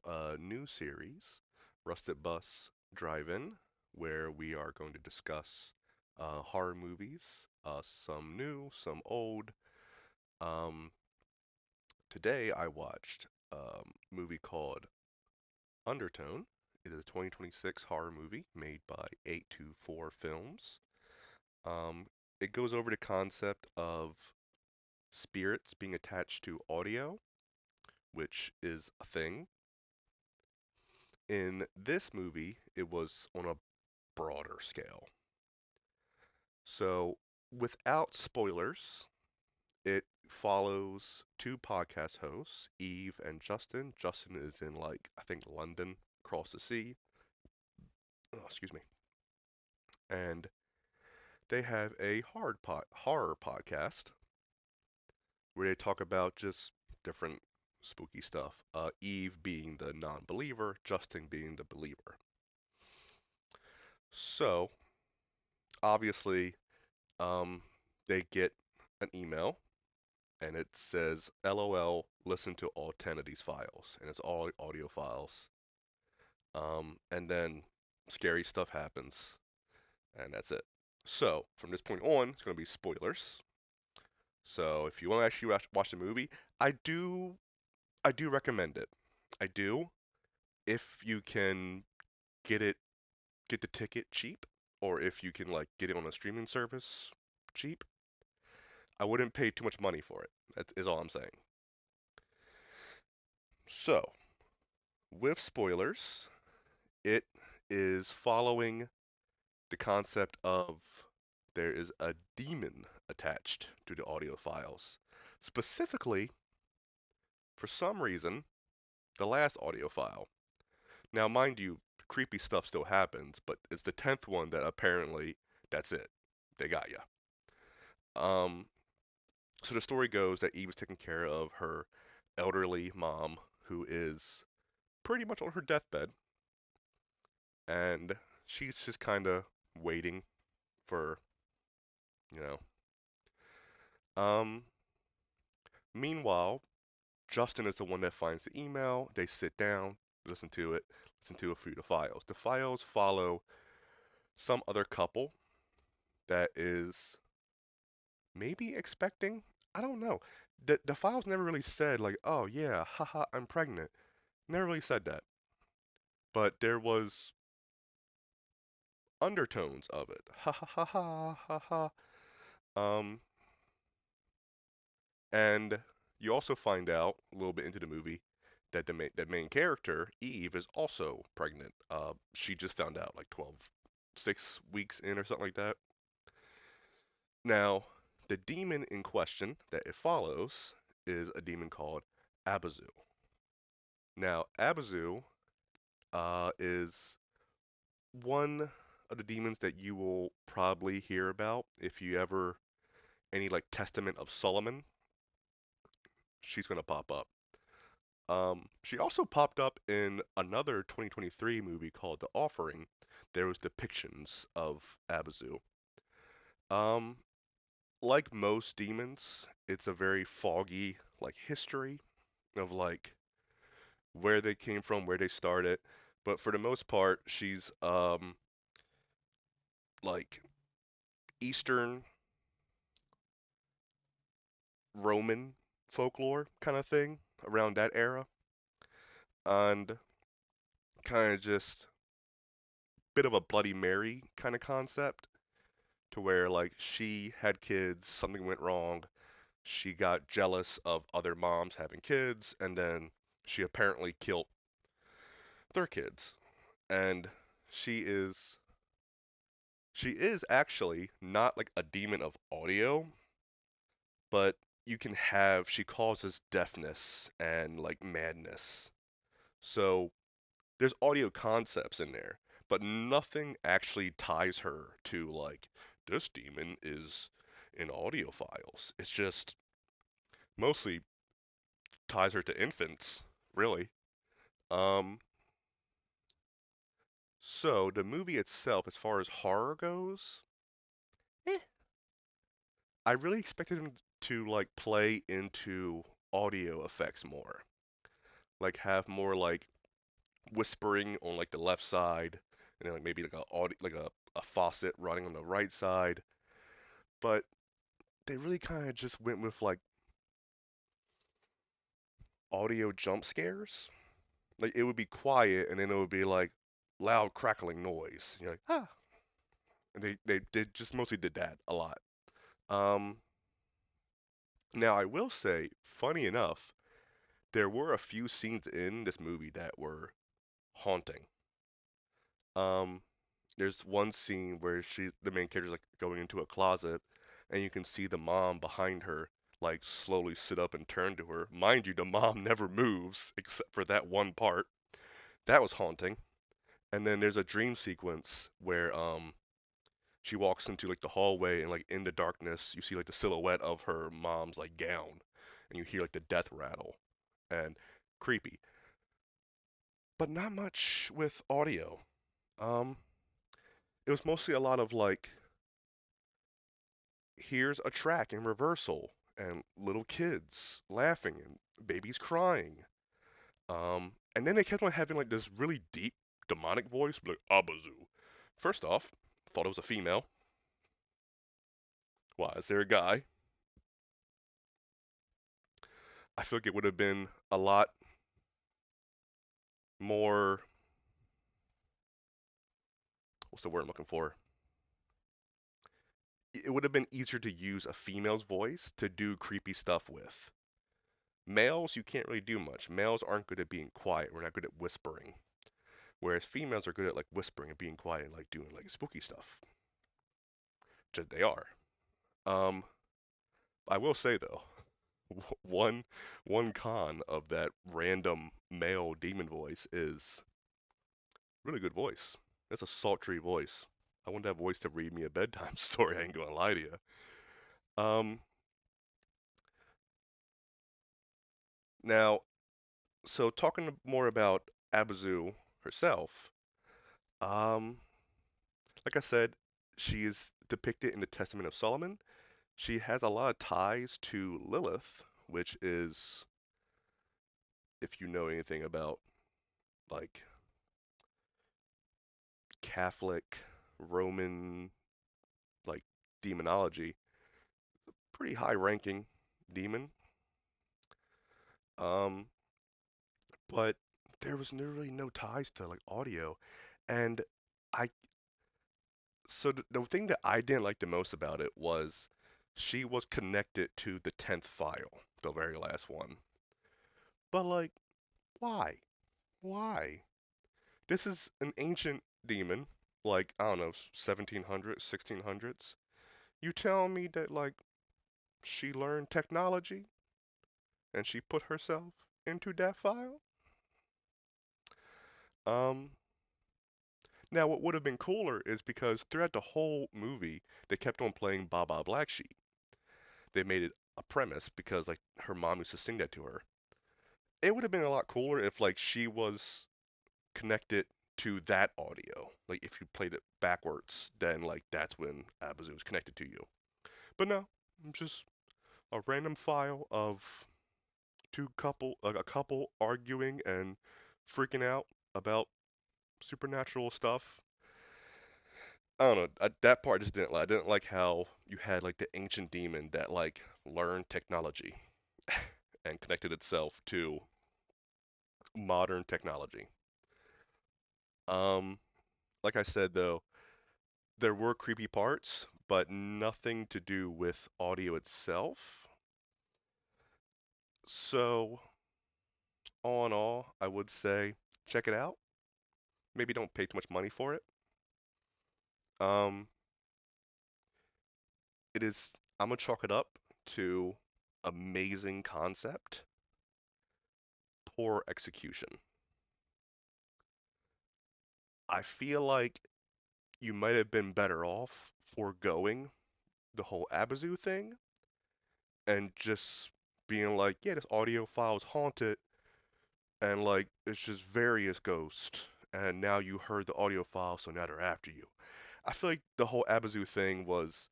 a new series, Rusted Bus Drive-In, where we are going to discuss horror movies, some new, some old. Um, Today I watched a movie called Undertone. It is a 2026 horror movie made by 824 Films. Um, it goes over the concept of spirits being attached to audio, which is a thing. In this movie, it was on a broader scale. So, without spoilers, it follows two podcast hosts, Eve and Justin. Justin is in, like, I think London, across the sea. Oh, excuse me. And they have a horror podcast where they talk about just different spooky stuff. Eve being the non believer, Justin being the believer. So, obviously, um, they get an email and it says, LOL, listen to all 10 of these files. And it's all audio files. And then scary stuff happens, and that's it. So, from this point on, it's going to be spoilers. So, if you want to actually watch the movie, I do, I do recommend it. I do, if you can get it, get the ticket cheap, or if you can like get it on a streaming service cheap. I wouldn't pay too much money for it. That is all I'm saying. So, with spoilers, it is following the concept of there is a demon attached to the audio files. Specifically, for some reason, the last audio file. Now, mind you, creepy stuff still happens, but it's the 10th one that apparently that's it. They got you. Um, so the story goes that Eve was taking care of her elderly mom, who is pretty much on her deathbed, and she's just kind of waiting for, you know. Um, Meanwhile, Justin is the one that finds the email. They sit down, listen to it, listen to a few of the files. The files follow some other couple that is maybe expecting. I don't know. The files never really said like, oh yeah, haha, I'm pregnant. Never really said that. But there was undertones of it. Ha ha ha ha ha ha. Um, and you also find out a little bit into the movie that that main character Eve is also pregnant. She just found out like 6 weeks in or something like that. Now, the demon in question that it follows is a demon called Abazu. Now, Abazu is one of the demons that you will probably hear about if you ever any like Testament of Solomon. She's gonna pop up. She also popped up in another 2023 movie called The Offering. There was depictions of Abazu. Um, like most demons, it's a very foggy like history of like where they came from, where they started. But for the most part, she's like Eastern Roman folklore kind of thing around that era, and kind of just bit of a Bloody Mary kind of concept to where like she had kids, something went wrong, she got jealous of other moms having kids, and then she apparently killed their kids. And she is she is actually not like a demon of audio, but she causes deafness and like madness. So there's audio concepts in there, but nothing actually ties her to like this demon is in audio files. It's just mostly ties her to infants, really. Um, so the movie itself, as far as horror goes, eh, I really expected him to like play into audio effects more, like have more like whispering on like the left side, and then like maybe like a faucet running on the right side. But they really kind of just went with like audio jump scares. Like it would be quiet, and then it would be like loud crackling noise. You're like, ah. And they just mostly did that a lot. Um, Now I will say, funny enough, there were a few scenes in this movie that were haunting. Um, there's one scene where the main character's like going into a closet, and you can see the mom behind her, like slowly sit up and turn to her. Mind you, the mom never moves except for that one part. That was haunting. And then there's a dream sequence where she walks into like the hallway, and like in the darkness you see like the silhouette of her mom's like gown, and you hear like the death rattle, and creepy. But not much with audio. Um, it was mostly a lot of like, here's a track in reversal, and little kids laughing and babies crying. And then they kept on having like this really deep demonic voice, like Abazu. First off, thought it was a female. Why is there a guy? I feel like it would have been a lot more, what's the word I'm looking for? It would have been easier to use a female's voice to do creepy stuff with. Males, you can't really do much. Males aren't good at being quiet. We're not good at whispering. Whereas females are good at like whispering and being quiet and like doing like spooky stuff. Just they are. Um, I will say though, one one con of that random male demon voice is really good voice. It's a sultry voice. I want that voice to read me a bedtime story. I ain't gonna lie to you. Um, Now, so talking more about Abazu herself, um, like I said, she is depicted in the Testament of Solomon. She has a lot of ties to Lilith, which is, if you know anything about like Catholic, Roman, like demonology, pretty high ranking demon. Um, but there was really no ties to like audio. And I so the thing that I didn't like the most about it was she was connected to the 10th file, the very last one. But like, why? Why? This is an ancient demon, like, I don't know, 1700s, 1600s. You tell me that like she learned technology and she put herself into that file? Um Now what would have been cooler is because throughout the whole movie they kept on playing Baba Black Sheep. They made it a premise because like her mom used to sing that to her. It would have been a lot cooler if like she was connected to that audio. Like if you played it backwards, then like that's when Abazu was connected to you. But no, just a random file of a couple arguing and freaking out about supernatural stuff. I don't know. That part just didn't like. I didn't like how you had like the ancient demon that like learned technology and connected itself to modern technology. Um, like I said though, there were creepy parts, but nothing to do with audio itself. So, all in all, I would say check it out. Maybe don't pay too much money for it. Um, it is, I'm gonna chalk it up to amazing concept, poor execution. I feel like you might have been better off foregoing the whole Abazu thing and just being like, yeah, this audio file is haunted, and like it's just various ghosts, and now you heard the audio file, so now they're after you. I feel like the whole Abazu thing was,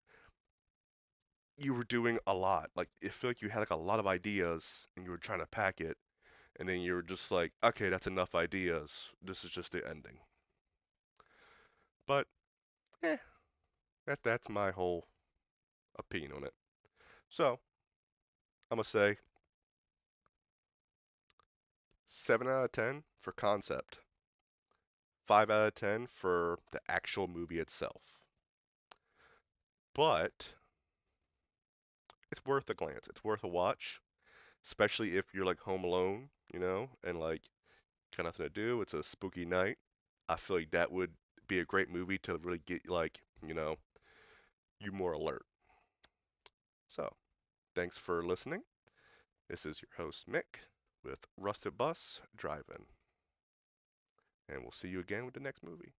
you were doing a lot. Like, I feel like you had like a lot of ideas and you were trying to pack it, and then you're just like, okay, that's enough ideas. This is just the ending. But eh, that's my whole opinion on it. So I'm gonna say 7 out of 10 for concept, 5 out of 10 for the actual movie itself. But it's worth a glance. It's worth a watch, especially if you're like home alone, and like got nothing to do. It's a spooky night. I feel like that would be a great movie to really get like, you more alert. So, thanks for listening. This is your host Mick with Rusted Bus Drive-In, and we'll see you again with the next movie.